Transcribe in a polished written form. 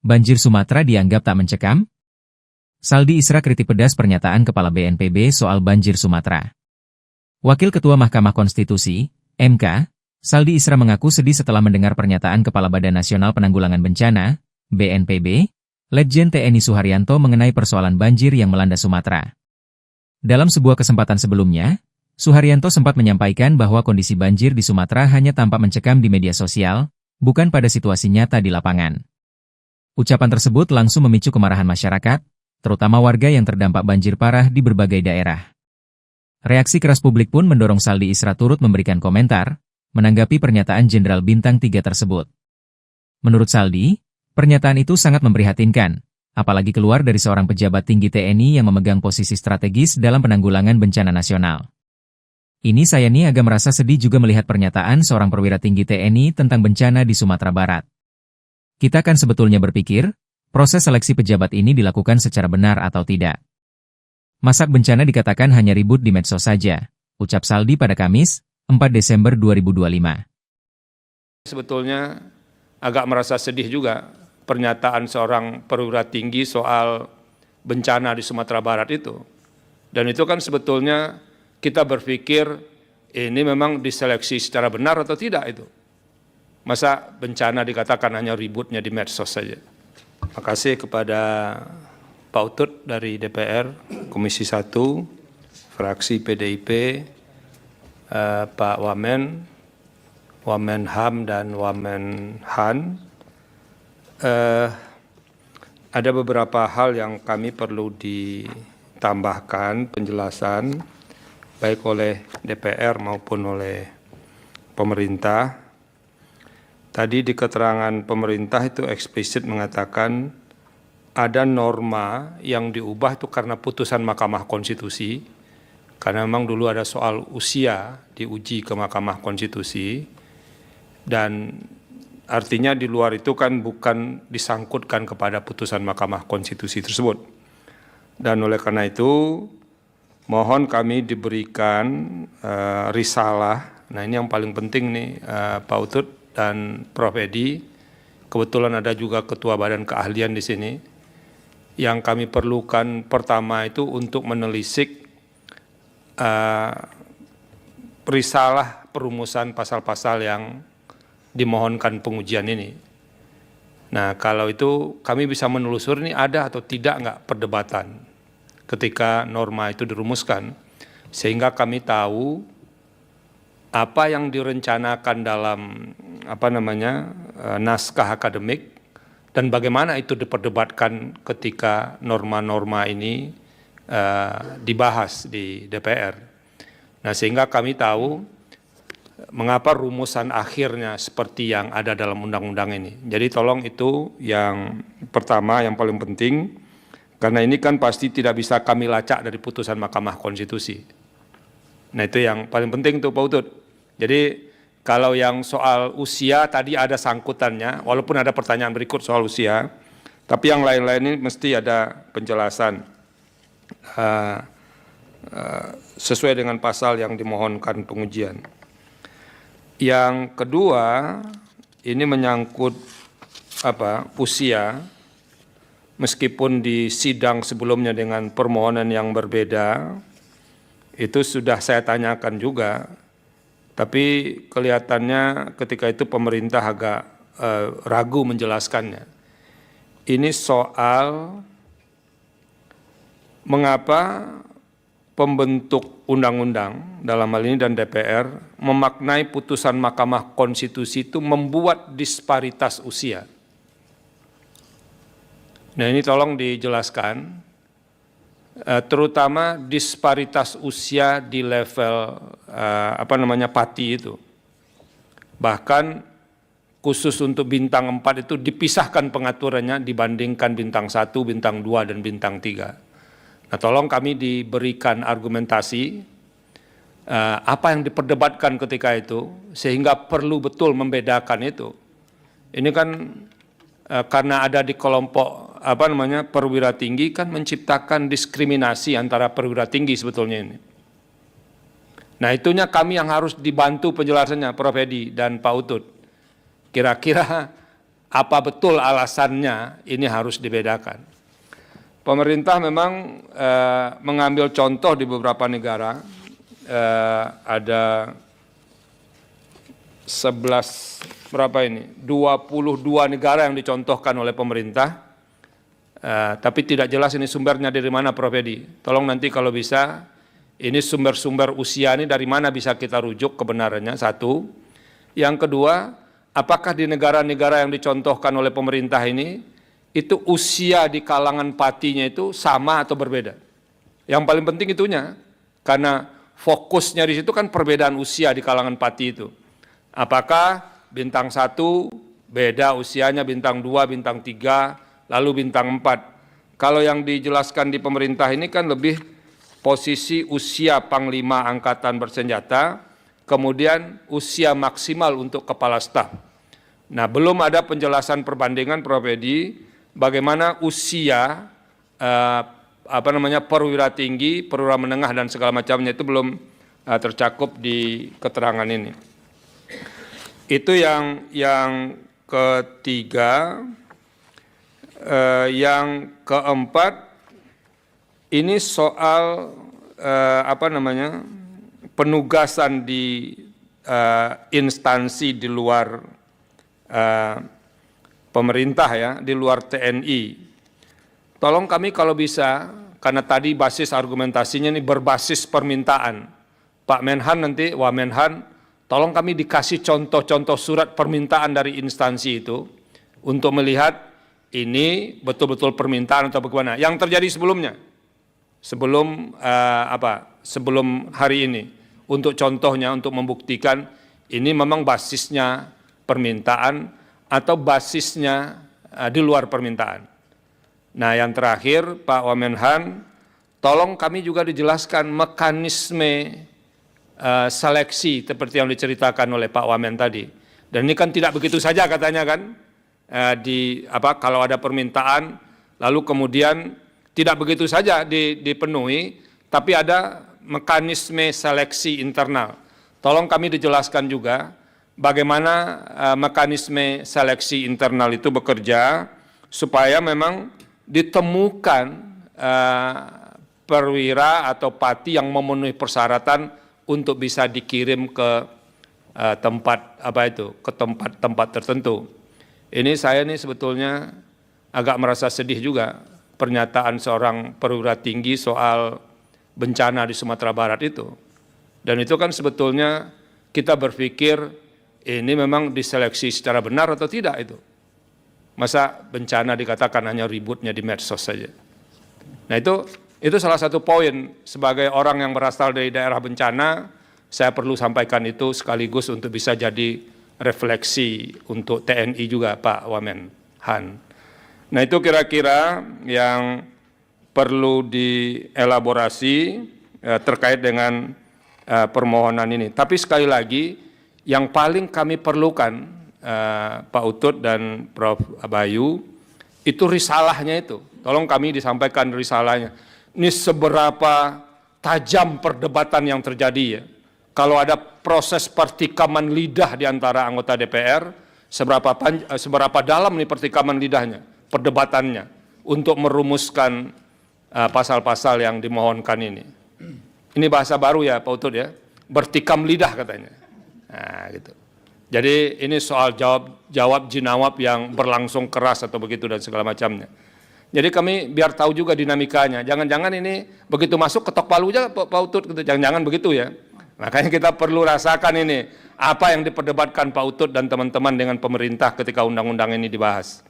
Banjir Sumatera dianggap tak mencekam? Saldi Isra kritik pedas pernyataan Kepala BNPB soal banjir Sumatera. Wakil Ketua Mahkamah Konstitusi, MK, Saldi Isra mengaku sedih setelah mendengar pernyataan Kepala Badan Nasional Penanggulangan Bencana, BNPB, Letjen TNI Suharyanto mengenai persoalan banjir yang melanda Sumatera. Dalam sebuah kesempatan sebelumnya, Suharyanto sempat menyampaikan bahwa kondisi banjir di Sumatera hanya tampak mencekam di media sosial, bukan pada situasi nyata di lapangan. Ucapan tersebut langsung memicu kemarahan masyarakat, terutama warga yang terdampak banjir parah di berbagai daerah. Reaksi keras publik pun mendorong Saldi Isra turut memberikan komentar, menanggapi pernyataan Jenderal Bintang 3 tersebut. Menurut Saldi, pernyataan itu sangat memprihatinkan, apalagi keluar dari seorang pejabat tinggi TNI yang memegang posisi strategis dalam penanggulangan bencana nasional. Ini saya nih agak merasa sedih juga melihat pernyataan seorang perwira tinggi TNI tentang bencana di Sumatera Barat. Kita kan sebetulnya berpikir, proses seleksi pejabat ini dilakukan secara benar atau tidak. Masak bencana dikatakan hanya ribut di medsos saja, ucap Saldi pada Kamis, 4 Desember 2025. Sebetulnya agak merasa sedih juga pernyataan seorang perwira tinggi soal bencana di Sumatera Barat itu. Dan itu kan sebetulnya kita berpikir ini memang diseleksi secara benar atau tidak itu. Masa bencana dikatakan hanya ributnya di medsos saja. Terima kasih kepada Pak Utut dari DPR, Komisi 1, fraksi PDIP, Pak Wamen, Wamenham dan Wamenhan. Ada beberapa hal yang kami perlu ditambahkan penjelasan, baik oleh DPR maupun oleh pemerintah. Tadi di keterangan pemerintah itu eksplisit mengatakan ada norma yang diubah itu karena putusan Mahkamah Konstitusi, karena memang dulu ada soal usia diuji ke Mahkamah Konstitusi, dan artinya di luar itu kan bukan disangkutkan kepada putusan Mahkamah Konstitusi tersebut. Dan oleh karena itu, mohon kami diberikan risalah. Nah ini yang paling penting nih Pak Utut dan Prof. Edi, kebetulan ada juga Ketua Badan Keahlian di sini. Yang kami perlukan pertama itu untuk menelisik risalah perumusan pasal-pasal yang dimohonkan pengujian ini. Nah kalau itu kami bisa menelusuri ini ada atau tidak enggak perdebatan ketika norma itu dirumuskan, sehingga kami tahu apa yang direncanakan dalam naskah akademik dan bagaimana itu diperdebatkan ketika norma-norma ini dibahas di DPR. Nah, sehingga kami tahu mengapa rumusan akhirnya seperti yang ada dalam undang-undang ini. Jadi tolong itu yang pertama, yang paling penting, karena ini kan pasti tidak bisa kami lacak dari putusan Mahkamah Konstitusi. Nah itu yang paling penting tuh Pak Utut. Jadi kalau yang soal usia tadi ada sangkutannya, walaupun ada pertanyaan berikut soal usia, tapi yang lain-lain ini mesti ada penjelasan sesuai dengan pasal yang dimohonkan pengujian. Yang kedua, ini menyangkut usia, meskipun di sidang sebelumnya dengan permohonan yang berbeda, itu sudah saya tanyakan juga. Tapi kelihatannya ketika itu pemerintah agak ragu menjelaskannya. Ini soal mengapa pembentuk undang-undang dalam hal ini dan DPR memaknai putusan Mahkamah Konstitusi itu membuat disparitas usia. Nah ini tolong dijelaskan. Terutama disparitas usia di level Pati itu. Bahkan khusus untuk bintang 4 itu dipisahkan pengaturannya dibandingkan bintang 1, bintang 2, dan bintang 3. Nah tolong kami diberikan argumentasi apa yang diperdebatkan ketika itu, sehingga perlu betul membedakan itu. Ini kan karena ada di kelompok perwira tinggi kan menciptakan diskriminasi antara perwira tinggi sebetulnya ini. Nah itunya kami yang harus dibantu penjelasannya Prof. Edi dan Pak Utut. Kira-kira apa betul alasannya, ini harus dibedakan. Pemerintah memang mengambil contoh di beberapa negara, ada 22 negara yang dicontohkan oleh pemerintah, tapi tidak jelas ini sumbernya dari mana, Prof. Edi. Tolong nanti kalau bisa, ini sumber-sumber usia ini dari mana bisa kita rujuk kebenarannya, satu. Yang kedua, apakah di negara-negara yang dicontohkan oleh pemerintah ini, itu usia di kalangan patinya itu sama atau berbeda? Yang paling penting itunya, karena fokusnya di situ kan perbedaan usia di kalangan pati itu. Apakah bintang 1 beda usianya, bintang 2, bintang 3, lalu bintang 4. Kalau yang dijelaskan di pemerintah ini kan lebih posisi usia Panglima Angkatan Bersenjata, kemudian usia maksimal untuk Kepala Staf. Nah, belum ada penjelasan perbandingan, Prof. Edi, bagaimana usia perwira tinggi, perwira menengah dan segala macamnya itu belum tercakup di keterangan ini. Itu yang ketiga. Yang keempat, ini soal penugasan di instansi di luar pemerintah, ya, di luar TNI. Tolong kami kalau bisa, karena tadi basis argumentasinya ini berbasis permintaan. Pak Menhan nanti, Wamenhan, tolong kami dikasih contoh-contoh surat permintaan dari instansi itu untuk melihat ini betul-betul permintaan atau bagaimana. Yang terjadi sebelumnya, sebelum hari ini, untuk contohnya, untuk membuktikan ini memang basisnya permintaan atau basisnya di luar permintaan. Nah, yang terakhir, Pak Wamenhan, tolong kami juga dijelaskan mekanisme seleksi seperti yang diceritakan oleh Pak Wamen tadi. Dan ini kan tidak begitu saja katanya kan, kalau ada permintaan, lalu kemudian tidak begitu saja dipenuhi, tapi ada mekanisme seleksi internal. Tolong kami dijelaskan juga bagaimana mekanisme seleksi internal itu bekerja supaya memang ditemukan perwira atau pati yang memenuhi persyaratan untuk bisa dikirim ke tempat tertentu. Ini saya sebetulnya agak merasa sedih juga pernyataan seorang perwira tinggi soal bencana di Sumatera Barat itu. Dan itu kan sebetulnya kita berpikir ini memang diseleksi secara benar atau tidak itu. Masa bencana dikatakan hanya ributnya di medsos saja. Nah, itu salah satu poin sebagai orang yang berasal dari daerah bencana, saya perlu sampaikan itu sekaligus untuk bisa jadi refleksi untuk TNI juga, Pak Wamenhan. Nah, itu kira-kira yang perlu dielaborasi terkait dengan permohonan ini. Tapi sekali lagi, yang paling kami perlukan, Pak Utut dan Prof. Bayu, itu risalahnya itu. Tolong kami disampaikan risalahnya. Ini seberapa tajam perdebatan yang terjadi, ya. Kalau ada proses pertikaman lidah di antara anggota DPR, seberapa dalam nih pertikaman lidahnya, perdebatannya, untuk merumuskan pasal-pasal yang dimohonkan ini. Ini bahasa baru ya Pak Utut, ya, bertikam lidah katanya. Nah, gitu. Jadi ini soal jawab jinawab yang berlangsung keras atau begitu dan segala macamnya. Jadi kami biar tahu juga dinamikanya. Jangan-jangan ini begitu masuk ketok palu aja Pak Utut, gitu. Jangan-jangan begitu ya. Makanya kita perlu rasakan ini apa yang diperdebatkan Pak Utut dan teman-teman dengan pemerintah ketika undang-undang ini dibahas.